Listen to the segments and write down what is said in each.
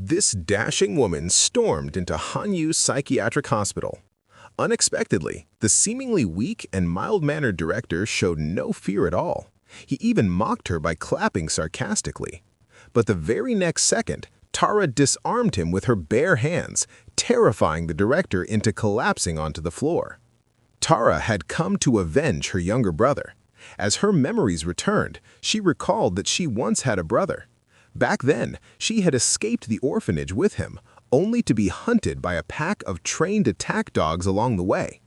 This dashing woman stormed into Hanyu's psychiatric hospital. Unexpectedly, the seemingly weak and mild-mannered director showed no fear at all. He even mocked her by clapping sarcastically. But the very next second, Tara disarmed him with her bare hands, terrifying the director into collapsing onto the floor. Tara had come to avenge her younger brother. As her memories returned, she recalled that she once had a brother. Back then, she had escaped the orphanage with him, only to be hunted by a pack of trained attack dogs along the way.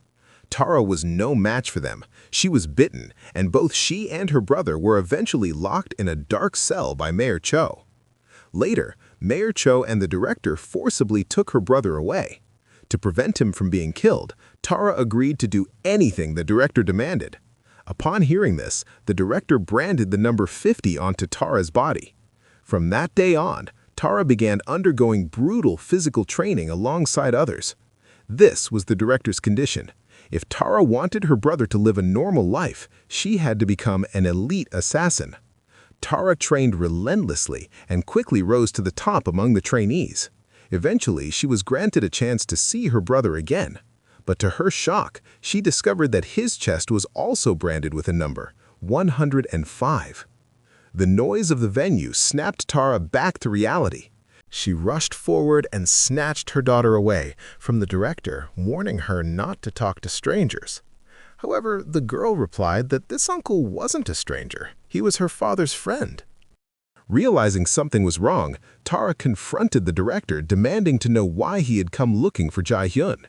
Tara was no match for them. She was bitten, and both she and her brother were eventually locked in a dark cell by Mayor Cho. Later, Mayor Cho and the director forcibly took her brother away. To prevent him from being killed, Tara agreed to do anything the director demanded. Upon hearing this, the director branded the number 50 onto Tara's body. From that day on, Tara began undergoing brutal physical training alongside others. This was the director's condition. If Tara wanted her brother to live a normal life, she had to become an elite assassin. Tara trained relentlessly and quickly rose to the top among the trainees. Eventually, she was granted a chance to see her brother again. But to her shock, she discovered that his chest was also branded with a number, 105. The noise of the venue snapped Tara back to reality. She rushed forward and snatched her daughter away from the director, warning her not to talk to strangers. However, the girl replied that this uncle wasn't a stranger. He was her father's friend. Realizing something was wrong, Tara confronted the director, demanding to know why he had come looking for Jaehyun.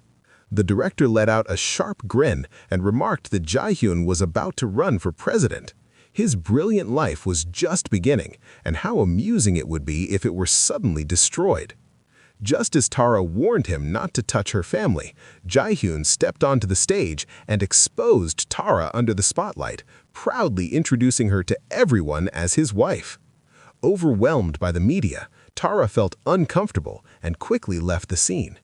The director let out a sharp grin and remarked that Jaehyun was about to run for president. His brilliant life was just beginning, and how amusing it would be if it were suddenly destroyed. Just as Tara warned him not to touch her family, Jaehyun stepped onto the stage and exposed Tara under the spotlight, proudly introducing her to everyone as his wife. Overwhelmed by the media, Tara felt uncomfortable and quickly left the scene.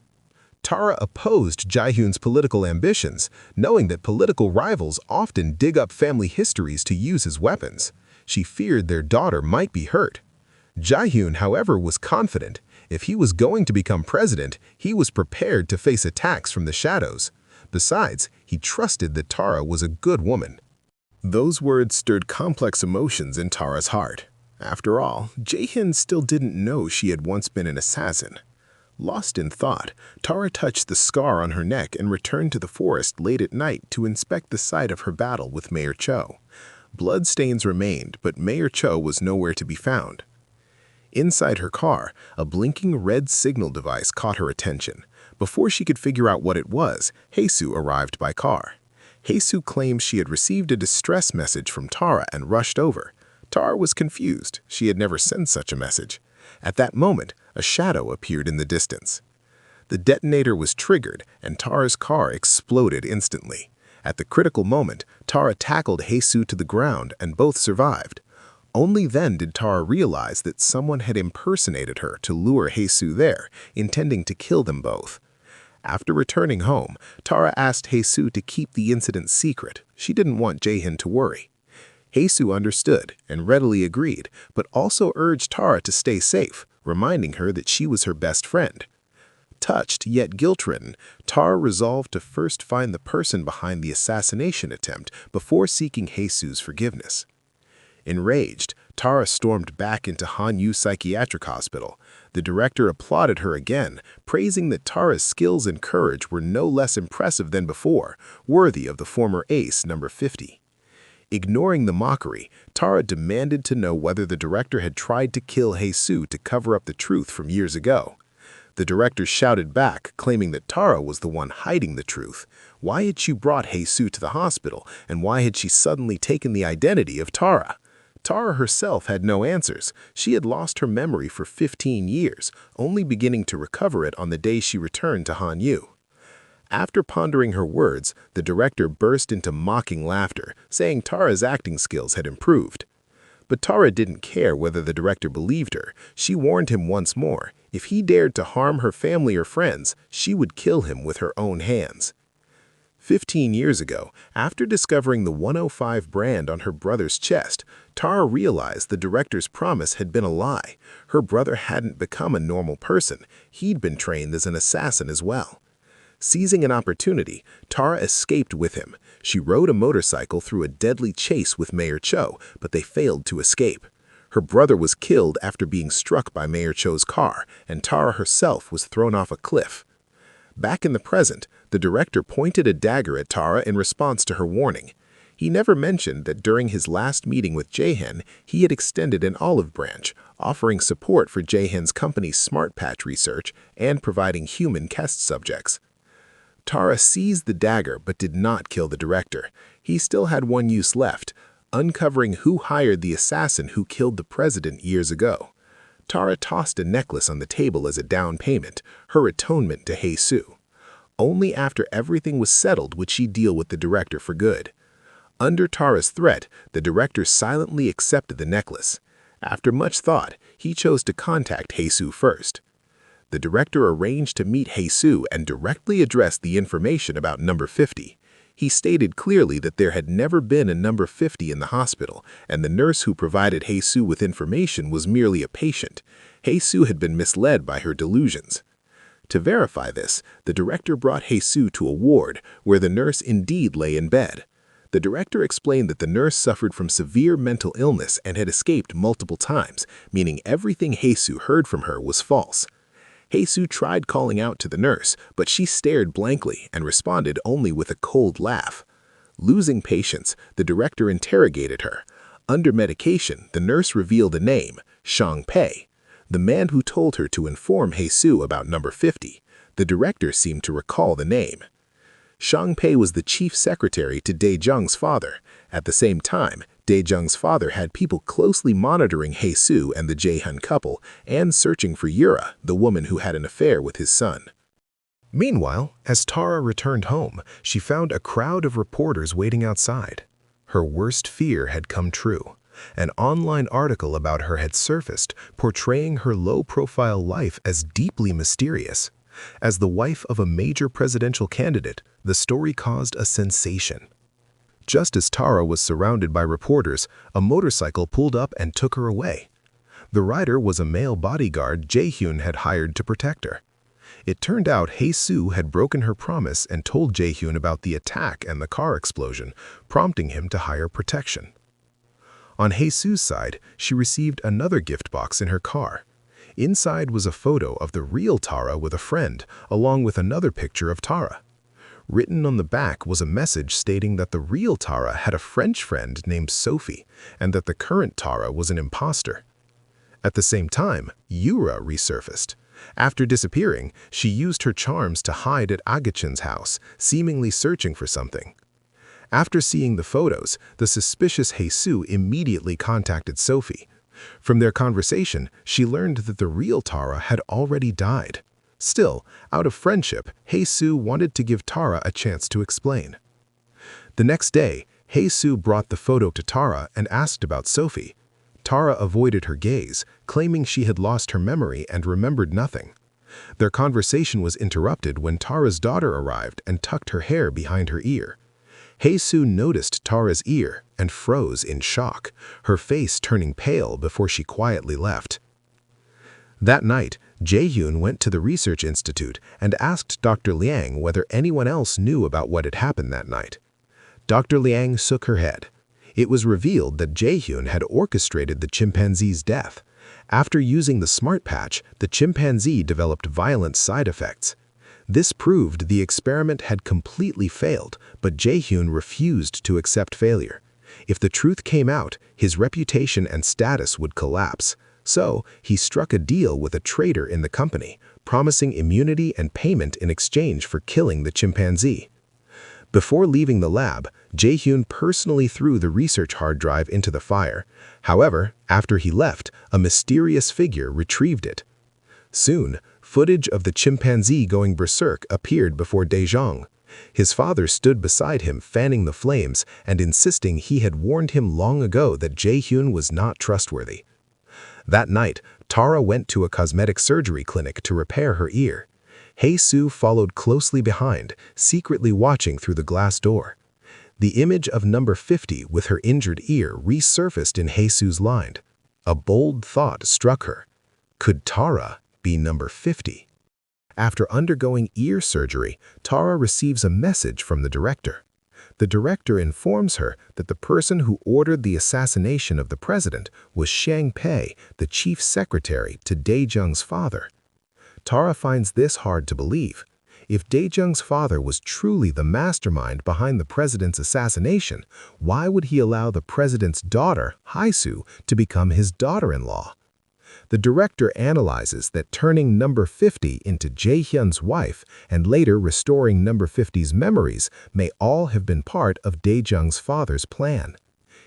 Tara opposed Jaehyun's political ambitions, knowing that political rivals often dig up family histories to use as weapons. She feared their daughter might be hurt. Jaehyun, however, was confident. If he was going to become president, he was prepared to face attacks from the shadows. Besides, he trusted that Tara was a good woman. Those words stirred complex emotions in Tara's heart. After all, Jaehyun still didn't know she had once been an assassin. Lost in thought, Tara touched the scar on her neck and returned to the forest late at night to inspect the site of her battle with Mayor Cho. Bloodstains remained, but Mayor Cho was nowhere to be found. Inside her car, a blinking red signal device caught her attention. Before she could figure out what it was, Jesu arrived by car. Jesu claimed she had received a distress message from Tara and rushed over. Tara was confused. She had never sent such a message. At that moment, a shadow appeared in the distance. The detonator was triggered, and Tara's car exploded instantly. At the critical moment, Tara tackled Jesu to the ground, and both survived. Only then did Tara realize that someone had impersonated her to lure Jesu there, intending to kill them both. After returning home, Tara asked Jesu to keep the incident secret. She didn't want Jaehyun to worry. Jesu understood and readily agreed, but also urged Tara to stay safe, reminding her that she was her best friend. Touched yet guilt-ridden, Tara resolved to first find the person behind the assassination attempt before seeking Jesu's forgiveness. Enraged, Tara stormed back into Hanyu Psychiatric Hospital. The director applauded her again, praising that Tara's skills and courage were no less impressive than before, worthy of the former ace number 50. Ignoring the mockery, Tara demanded to know whether the director had tried to kill Jesu to cover up the truth from years ago. The director shouted back, claiming that Tara was the one hiding the truth. Why had she brought Jesu to the hospital, and why had she suddenly taken the identity of Tara? Tara herself had no answers. She had lost her memory for 15 years, only beginning to recover it on the day she returned to Hanyu. After pondering her words, the director burst into mocking laughter, saying Tara's acting skills had improved. But Tara didn't care whether the director believed her. She warned him once more. If he dared to harm her family or friends, she would kill him with her own hands. 15 years ago, after discovering the 105 brand on her brother's chest, Tara realized the director's promise had been a lie. Her brother hadn't become a normal person. He'd been trained as an assassin as well. Seizing an opportunity, Tara escaped with him. She rode a motorcycle through a deadly chase with Mayor Cho, but they failed to escape. Her brother was killed after being struck by Mayor Cho's car, and Tara herself was thrown off a cliff. Back in the present, the director pointed a dagger at Tara in response to her warning. He never mentioned that during his last meeting with Jaehyun, he had extended an olive branch, offering support for Jaehyun's company's smart patch research and providing human test subjects. Tara seized the dagger but did not kill the director. He still had one use left, uncovering who hired the assassin who killed the president years ago. Tara tossed a necklace on the table as a down payment, her atonement to Jesu. Only after everything was settled would she deal with the director for good. Under Tara's threat, the director silently accepted the necklace. After much thought, he chose to contact Jesu first. The director arranged to meet Jesu and directly addressed the information about number 50. He stated clearly that there had never been a number 50 in the hospital, and the nurse who provided Jesu with information was merely a patient. Jesu had been misled by her delusions. To verify this, the director brought Jesu to a ward where the nurse indeed lay in bed. The director explained that the nurse suffered from severe mental illness and had escaped multiple times, meaning everything Jesu heard from her was false. Jesu tried calling out to the nurse, but she stared blankly and responded only with a cold laugh. Losing patience, the director interrogated her. Under medication, the nurse revealed a name, Shang Pei, the man who told her to inform Jesu about number 50. The director seemed to recall the name. Shang Pei was the chief secretary to Daejung's father. At the same time, Daejung's father had people closely monitoring Jesu and the Jaehyun couple and searching for Yura, the woman who had an affair with his son. Meanwhile, as Tara returned home, she found a crowd of reporters waiting outside. Her worst fear had come true. An online article about her had surfaced, portraying her low-profile life as deeply mysterious. As the wife of a major presidential candidate, the story caused a sensation. Just as Tara was surrounded by reporters, a motorcycle pulled up and took her away. The rider was a male bodyguard Jaehyun had hired to protect her. It turned out Jesu had broken her promise and told Jaehyun about the attack and the car explosion, prompting him to hire protection. On Jesu's side, she received another gift box in her car. Inside was a photo of the real Tara with a friend, along with another picture of Tara. Written on the back was a message stating that the real Tara had a French friend named Sophie, and that the current Tara was an imposter. At the same time, Yura resurfaced. After disappearing, she used her charms to hide at Agachin's house, seemingly searching for something. After seeing the photos, the suspicious Jesu immediately contacted Sophie. From their conversation, she learned that the real Tara had already died. Still, out of friendship, Jesu wanted to give Tara a chance to explain. The next day, Jesu brought the photo to Tara and asked about Sophie. Tara avoided her gaze, claiming she had lost her memory and remembered nothing. Their conversation was interrupted when Tara's daughter arrived and tucked her hair behind her ear. Jesu noticed Tara's ear and froze in shock, her face turning pale before she quietly left. That night, Jaehyun went to the research institute and asked Dr. Liang whether anyone else knew about what had happened that night. Dr. Liang shook her head. It was revealed that Jaehyun had orchestrated the chimpanzee's death. After using the smart patch, the chimpanzee developed violent side effects. This proved the experiment had completely failed, but Jaehyun refused to accept failure. If the truth came out, his reputation and status would collapse. So, he struck a deal with a traitor in the company, promising immunity and payment in exchange for killing the chimpanzee. Before leaving the lab, Jaehyun personally threw the research hard drive into the fire. However, after he left, a mysterious figure retrieved it. Soon, footage of the chimpanzee going berserk appeared before Daejung. His father stood beside him fanning the flames and insisting he had warned him long ago that Jaehyun was not trustworthy. That night, Tara went to a cosmetic surgery clinic to repair her ear. Jesu followed closely behind, secretly watching through the glass door. The image of number 50 with her injured ear resurfaced in Jesu's mind. A bold thought struck her. Could Tara be number 50? After undergoing ear surgery, Tara receives a message from the director. The director informs her that the person who ordered the assassination of the president was Shang Pei, the chief secretary to Daejung's father. Tara finds this hard to believe. If Daejung's father was truly the mastermind behind the president's assassination, why would he allow the president's daughter, Haisu, to become his daughter-in-law? The director analyzes that turning number 50 into Jaehyun's wife and later restoring number 50's memories may all have been part of Daejung's father's plan.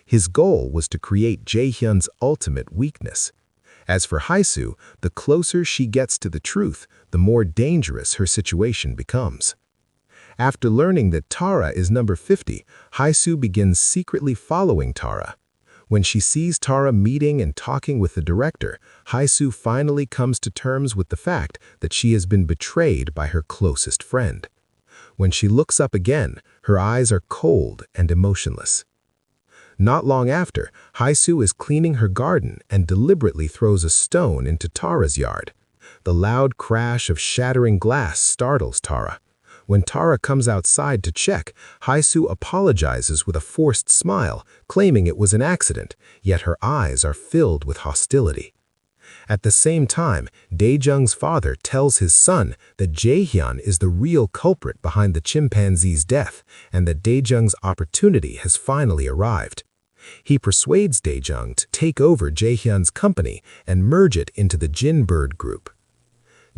His goal was to create Jaehyun's ultimate weakness. As for Haisu, the closer she gets to the truth, the more dangerous her situation becomes. After learning that Tara is number 50, Haisu begins secretly following Tara. When she sees Tara meeting and talking with the director, Haisu finally comes to terms with the fact that she has been betrayed by her closest friend. When she looks up again, her eyes are cold and emotionless. Not long after, Haisu is cleaning her garden and deliberately throws a stone into Tara's yard. The loud crash of shattering glass startles Tara. When Tara comes outside to check, Haisu apologizes with a forced smile, claiming it was an accident, yet her eyes are filled with hostility. At the same time, Daejung's father tells his son that Jaehyun is the real culprit behind the chimpanzee's death and that Daejung's opportunity has finally arrived. He persuades Daejung to take over Jaehyun's company and merge it into the Jinbird group.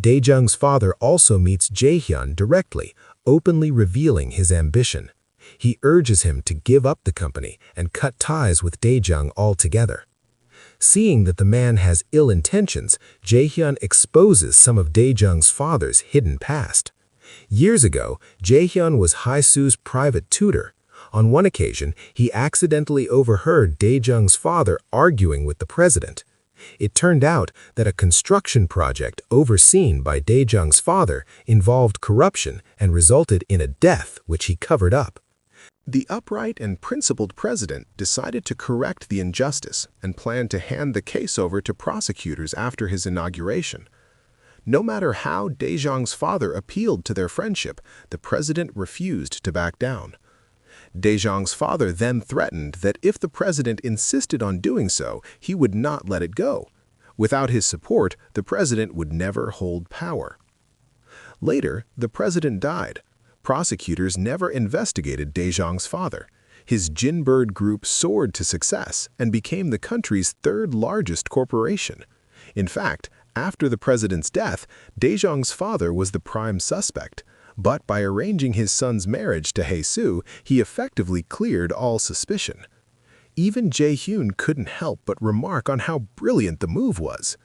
Daejung's father also meets Jaehyun directly, openly revealing his ambition. He urges him to give up the company and cut ties with Daejung altogether. Seeing that the man has ill intentions, Jaehyun exposes some of Daejung's father's hidden past. Years ago, Jaehyun was Haisu's private tutor. On one occasion, he accidentally overheard Daejung's father arguing with the president. It turned out that a construction project overseen by Daejung's father involved corruption and resulted in a death which he covered up. The upright and principled president decided to correct the injustice and planned to hand the case over to prosecutors after his inauguration. No matter how Daejung's father appealed to their friendship, the president refused to back down. Daejung's father then threatened that if the president insisted on doing so, he would not let it go. Without his support, the president would never hold power. Later, the president died. Prosecutors never investigated Daejung's father. His Jinbird group soared to success and became the country's third-largest corporation. In fact, after the president's death, Daejung's father was the prime suspect. But by arranging his son's marriage to Jesu, he effectively cleared all suspicion. Even Jaehyun couldn't help but remark on how brilliant the move was.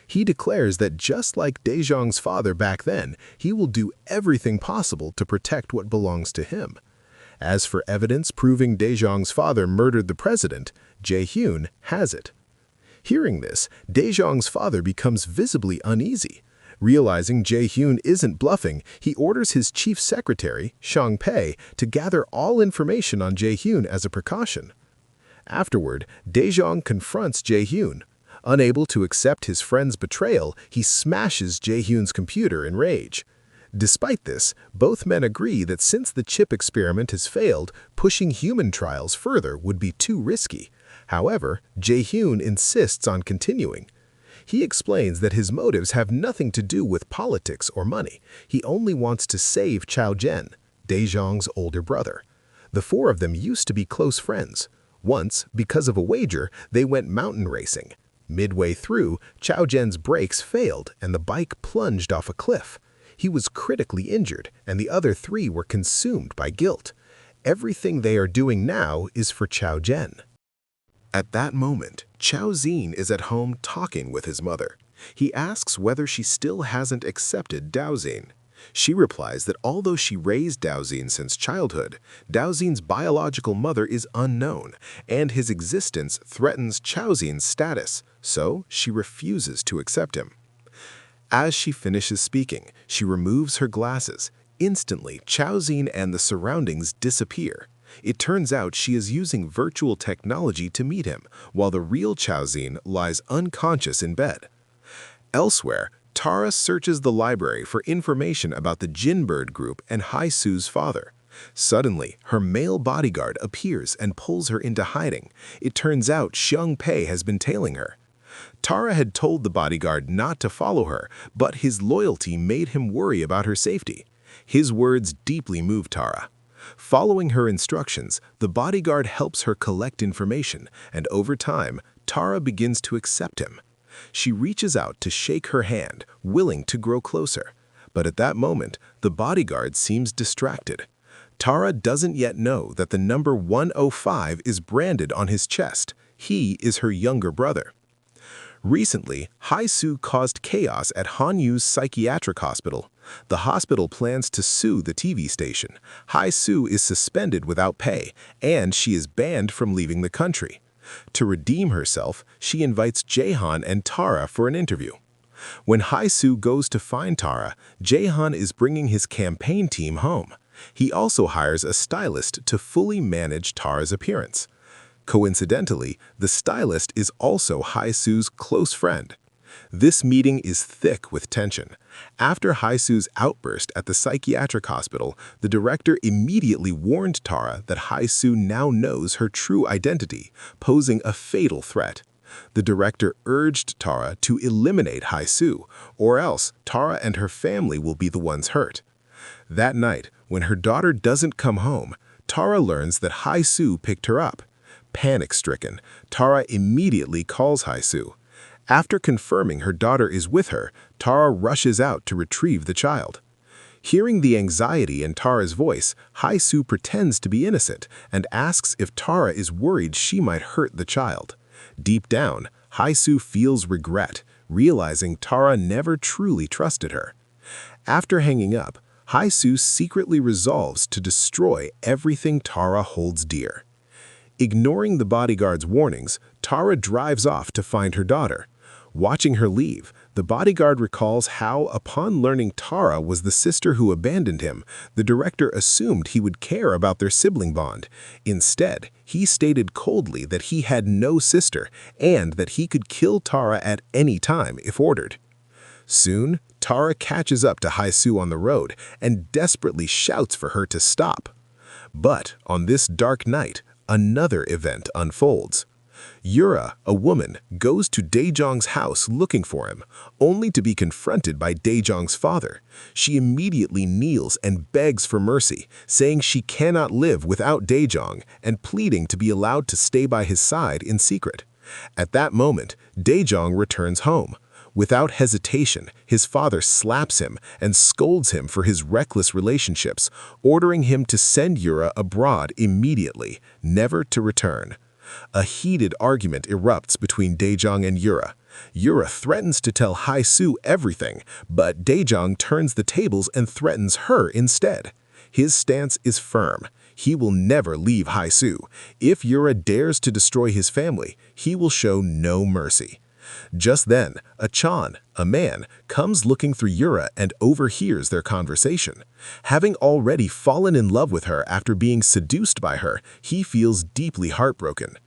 He declares that just like Daejung's father back then, he will do everything possible to protect what belongs to him. As for evidence proving Daejung's father murdered the president, Jaehyun has it. Hearing this, Daejung's father becomes visibly uneasy. Realizing Jaehyun isn't bluffing, he orders his chief secretary, Shang Pei, to gather all information on Jaehyun as a precaution. Afterward, Daejung confronts Jaehyun. Unable to accept his friend's betrayal, he smashes Jaehyun's computer in rage. Despite this, both men agree that since the chip experiment has failed, pushing human trials further would be too risky. However, Jaehyun insists on continuing. He explains that his motives have nothing to do with politics or money. He only wants to save Chao Jen, Daejung's older brother. The four of them used to be close friends. Once, because of a wager, they went mountain racing. Midway through, Chao Jen's brakes failed and the bike plunged off a cliff. He was critically injured, and the other three were consumed by guilt. Everything they are doing now is for Chao Jen. At that moment, Chao Zin is at home talking with his mother. He asks whether she still hasn't accepted Daozin. She replies that although she raised Daozin since childhood, Daozin's biological mother is unknown, and his existence threatens Chao Zin's status, so she refuses to accept him. As she finishes speaking, she removes her glasses. Instantly, Chaozin and the surroundings disappear. It turns out she is using virtual technology to meet him, while the real Chaozin lies unconscious in bed. Elsewhere, Tara searches the library for information about the Jinbird group and Haisu's father. Suddenly, her male bodyguard appears and pulls her into hiding. It turns out Xiang Pei has been tailing her. Tara had told the bodyguard not to follow her, but his loyalty made him worry about her safety. His words deeply moved Tara. Following her instructions, the bodyguard helps her collect information, and over time, Tara begins to accept him. She reaches out to shake her hand, willing to grow closer. But at that moment, the bodyguard seems distracted. Tara doesn't yet know that the number 105 is branded on his chest. He is her younger brother. Recently, Haisu caused chaos at Hanyu's psychiatric hospital. The hospital plans to sue the TV station. Haisu is suspended without pay, and she is banned from leaving the country. To redeem herself, she invites Jaehyun and Tara for an interview. When Haisu goes to find Tara, Jaehyun is bringing his campaign team home. He also hires a stylist to fully manage Tara's appearance. Coincidentally, the stylist is also Haisu's close friend. This meeting is thick with tension. After Haisu's outburst at the psychiatric hospital, the director immediately warned Tara that Haisu now knows her true identity, posing a fatal threat. The director urged Tara to eliminate Haisu, or else Tara and her family will be the ones hurt. That night, when her daughter doesn't come home, Tara learns that Haisu picked her up. Panic-stricken, Tara immediately calls Haisu. After confirming her daughter is with her, Tara rushes out to retrieve the child. Hearing the anxiety in Tara's voice, Haisu pretends to be innocent and asks if Tara is worried she might hurt the child. Deep down, Haisu feels regret, realizing Tara never truly trusted her. After hanging up, Haisu secretly resolves to destroy everything Tara holds dear. Ignoring the bodyguard's warnings, Tara drives off to find her daughter. Watching her leave, the bodyguard recalls how, upon learning Tara was the sister who abandoned him, the director assumed he would care about their sibling bond. Instead, he stated coldly that he had no sister and that he could kill Tara at any time if ordered. Soon, Tara catches up to Haisu on the road and desperately shouts for her to stop. But on this dark night, another event unfolds. Yura, a woman, goes to Daejong's house looking for him, only to be confronted by Daejong's father. She immediately kneels and begs for mercy, saying she cannot live without Daejong and pleading to be allowed to stay by his side in secret. At that moment, Daejong returns home. Without hesitation, his father slaps him and scolds him for his reckless relationships, ordering him to send Yura abroad immediately, never to return. A heated argument erupts between Daejong and Yura. Yura threatens to tell Haisu everything, but Daejong turns the tables and threatens her instead. His stance is firm. He will never leave Haisu. If Yura dares to destroy his family, he will show no mercy. Just then, Achan, a man, comes looking through Yura and overhears their conversation. Having already fallen in love with her after being seduced by her, he feels deeply heartbroken.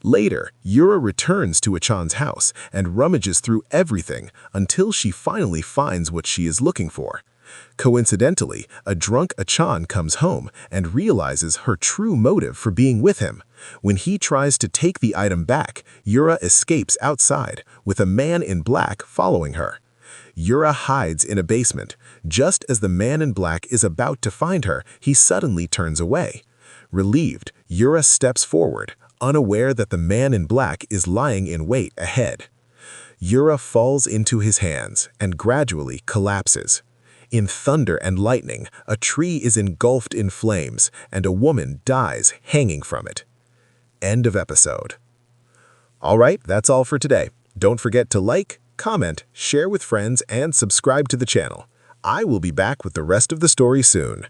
Later, Yura returns to Achan's house and rummages through everything until she finally finds what she is looking for. Coincidentally, a drunk Achan comes home and realizes her true motive for being with him. When he tries to take the item back, Yura escapes outside, with a man in black following her. Yura hides in a basement. Just as the man in black is about to find her, he suddenly turns away. Relieved, Yura steps forward, unaware that the man in black is lying in wait ahead. Yura falls into his hands and gradually collapses. In thunder and lightning, a tree is engulfed in flames, and a woman dies hanging from it. End of episode. All right, that's all for today. Don't forget to like, comment, share with friends, and subscribe to the channel. I will be back with the rest of the story soon.